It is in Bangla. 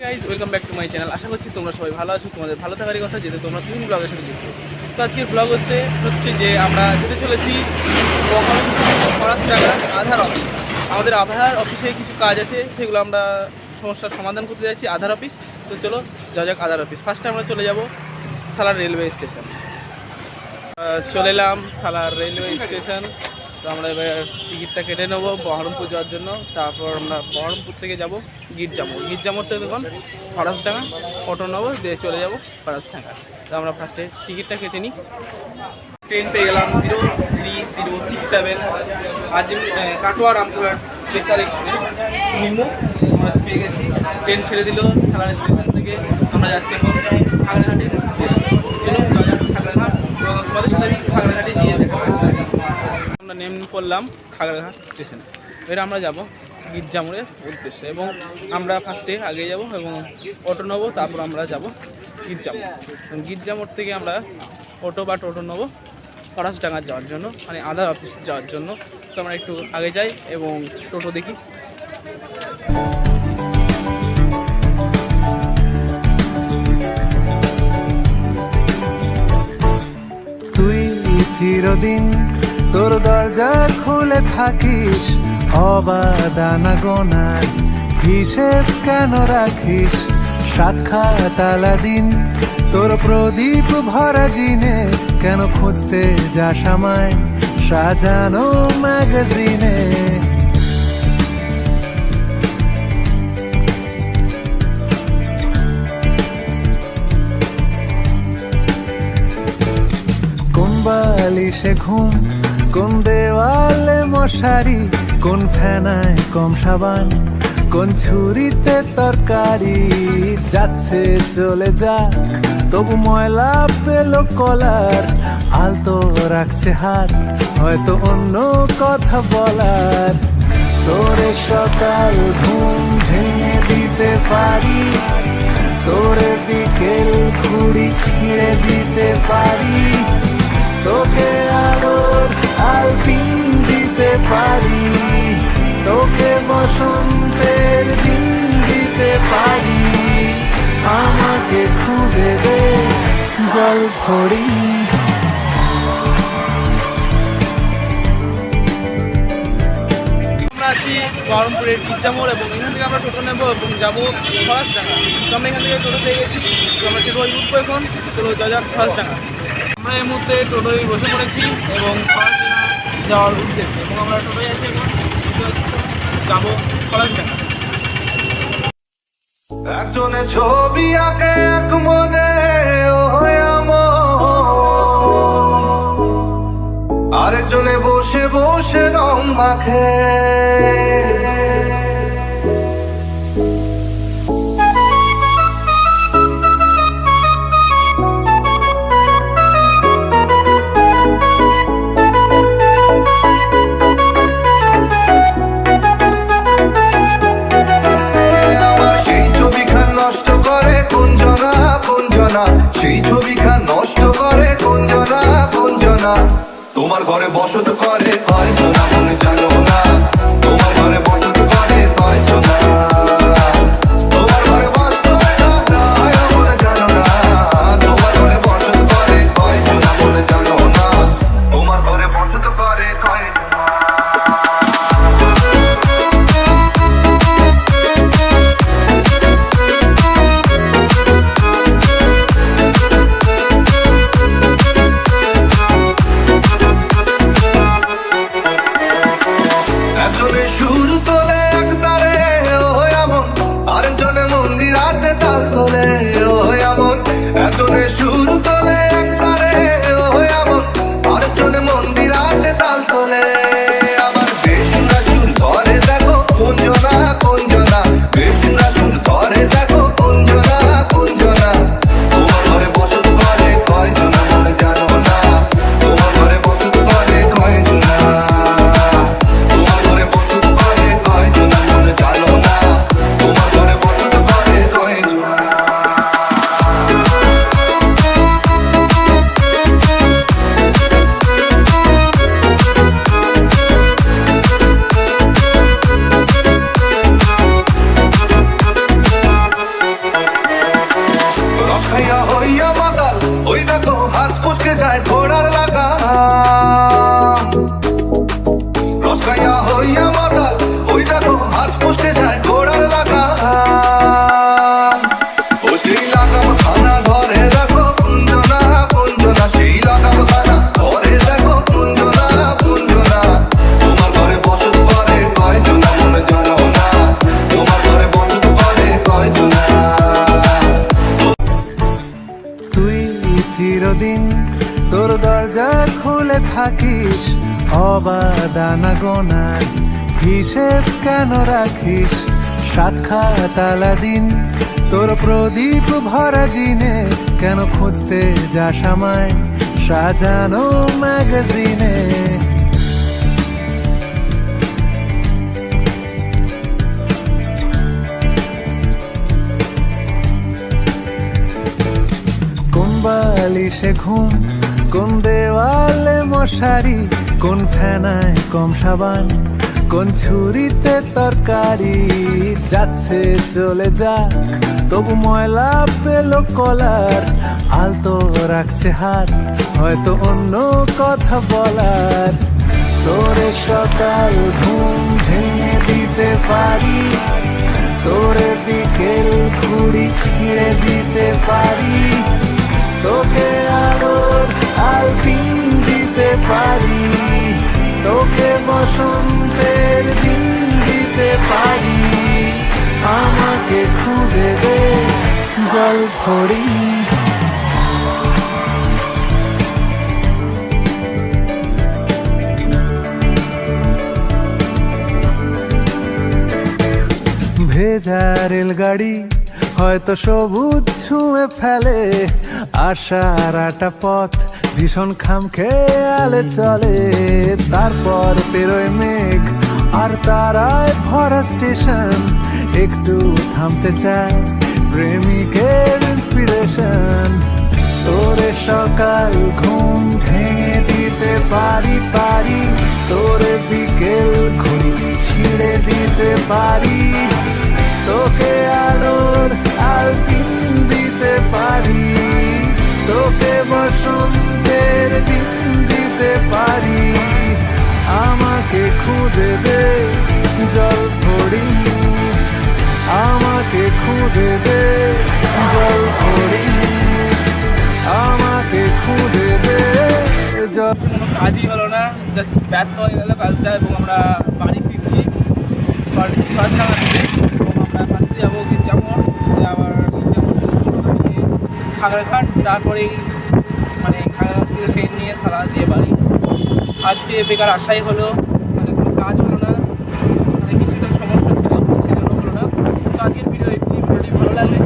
Guys welcome back to my channel. আশা করছি তোমরা সবাই ভালো আছো, তোমাদের ভালো থাকারই কথা, যেহেতু তোমরা তিন ব্লগের সাথে যুক্ত। তো আজকের ব্লগ হচ্ছে যে আমরা যেতে চলেছি ফরাসডাঙ্গা আধার অফিস। আমাদের আধার অফিসে কিছু কাজ আছে, সেগুলো আমরা সমস্যার সমাধান করতে যাচ্ছি আধার অফিস। তো চলো যাওয়া যাক আধার অফিস। ফার্স্টে আমরা চলে যাব সালার রেলওয়ে স্টেশন। চলে এলাম সালার রেলওয়ে স্টেশন। তো আমরা এবার টিকিটটা কেটে নেবো বহরমপুর যাওয়ার জন্য। তারপর আমরা বহরমপুর থেকে যাব গির্জামোড় থেকে দেখুন ফরাসডাঙ্গা অটো নেবো, দিয়ে চলে যাব ফরাসডাঙ্গা। তো আমরা ফার্স্টে টিকিটটা কেটে নিই। ট্রেন পেয়ে গেলাম 03067 আজ কাটোয়া রামপুরহাট স্পেশাল এক্সপ্রেস নিমো আমরা পেয়ে গেছি। ট্রেন ছেড়ে দিল সালার স্টেশন থেকে। আমরা যাচ্ছি এখন খাগড়াঘাটের উদ্দেশ্যে। চলো খাগড়াঘাট, তোমাদের সাথে আমি খাগড়াঘাটে গিয়ে দেখা পাচ্ছি। আমরা নেমে পড়লাম খাগড়াঘাট স্টেশনে। এবার আমরা যাব গির্জামোড়ের উদ্দেশ্যে, এবং আমরা ফার্স্টে আগে যাব এবং অটো নেবো। তারপর আমরা যাব গির্জামোড় থেকে আমরা অটো বা টোটো নেবো ফরাসডাঙ্গা যাওয়ার জন্য, মানে আধার অফিস যাওয়ার জন্য। তো আমরা একটু আগে যাই এবং টোটো দেখি। তুই চিরদিন তোর দরজা খুলে থাকিস, অবাদানা গোনার হিসেব কেন রাখিস? সাক্ষাৎ আলাদিন তোর প্রদীপ ভরা জিনে, কেন খুঁজতে যাস আমায় সাজানো ম্যাগাজিনে? কোন বালিশে ঘুম, কোন দেওয়ালে মশারি, কোন ফেনায় কম সাবান, কোন ছুরিতে তরকারি? যাচ্ছে চলে যাক, তবু ময়লা পেল কলার, আলতো রাখছে হাত, হয়তো অন্য কথা বলার। তোরে সকাল ঘুম ভেঙে দিতে পারি, তোরে বিকেল ঘুড়ি ছিঁড়ে দিতে পারি, তোকে আলোর আলপিন দিতে পারি, তোকে বসন্তের দিন দিতে পারি। আমাকে খুঁজে দে জল ভরি। আমরা আছি বহরমপুরের গির্জামোড়, এবং এখান থেকে আমরা টোটো নেবো এবং যাবো ফরাসডাঙ্গা। তো আমরা এখান থেকে টোটো পেয়ে গেছি। তো আমরা টোটোয় উঠবো এখন। চলো যাওয়া যাক ফরাসডাঙ্গা। আমরা এই মুহূর্তে টোটোয় বসে পড়েছি এবং ফরাসডাঙ্গা যাওয়ার উদ্দেশ্যে, এবং আমরা টোটোয় আছি এখন যাবো ফরাসডাঙ্গা। একজনে ছবি আঁকে এক মনে আরেকজনে বসে বসে রং মাখে। সেই ছবিখান নষ্ট করে কোনজনা কোনজনা, তোমার ঘরে বসত করে কয়জনা মনে জানো না, তোমার ঘরে বসত করে কয়জনা, তোমার ঘরে বসত মনে জানো না, তোমার ঘরে বসত করে কয়জনা মনে জানো না, তোমার ঘরে বসত করে কয়জনা। পড়ে থাকিস অবাদানা গোনার হিসেব কেন রাখিস সাক্ষাৎ আলাদিন তোর প্রদীপ ভরা জিনে কেন খুঁজতে যাস আমায় সাজানো ম্যাগাজিনে কোন বালিশে ঘুম কোন দেওয়ালে মশারি কোন ফেনায় কম সাবান কোন ছুরিতে তরকারি যাচ্ছে চলে যাক তবু ময়লা পেল কলার আলতো রাখছে হাত হয়তো অন্য কথা বলার তোরে সকাল ঘুম ভেঙে দিতে পারি তোরে বিকেল ঘুড়ি ছিঁড়ে দিতে পারি তোকে আলোর আলপিন দিতে পারি তোকে বসন্তের দিন দিতে পারি আমাকে খুঁজে দে জল ভরি ভেজা রেলগাড়ি হয়তো সবুজ ছুঁয়ে ফেলে আশার আটা পথ ভীষণ খাম খেয়ালে চলে তারপর পেরোয় মেঘ আর তারায় ভরা স্টেশন একটু থামতে চায় প্রেমিকের ইন্সপিরেশন তোরে সকাল ঘুম ভেঙে দিতে পারি পারি তোরে বিকেল ঘুড়ি ছিঁড়ে দিতে পারি তোকে আলোর আলপিন দিতে পারি তোকে বসন্তের দিন দিতে পারি আমাকে খুঁজে দে জল ভরি আমাকে খুঁজে দে জল ভরি আমাকে খুঁজে দে জল কোনো কাজই হলো না, জাস্ট ব্যর্থ হয়ে গেল কাজটা এবং আমরা বাড়ি ফিরছি পাঁচডাঙ্গা থেকে এবং আমরা ফার্স্টে যাবো গির্জামোড় আবার গির্জামোড় নিয়ে খাগড়াঘাট তারপরেই মানে খাগড়াঘাট থেকে ট্রেন নিয়ে সারা দিয়ে বাড়ি। আজকে বেকার আশাই হলো মানে কোনো কাজ হলো না, মানে কিছুটা সমস্যা ছিল সেজন্য হলো না। তো আজকের ভিডিওটি ভালো লাগলে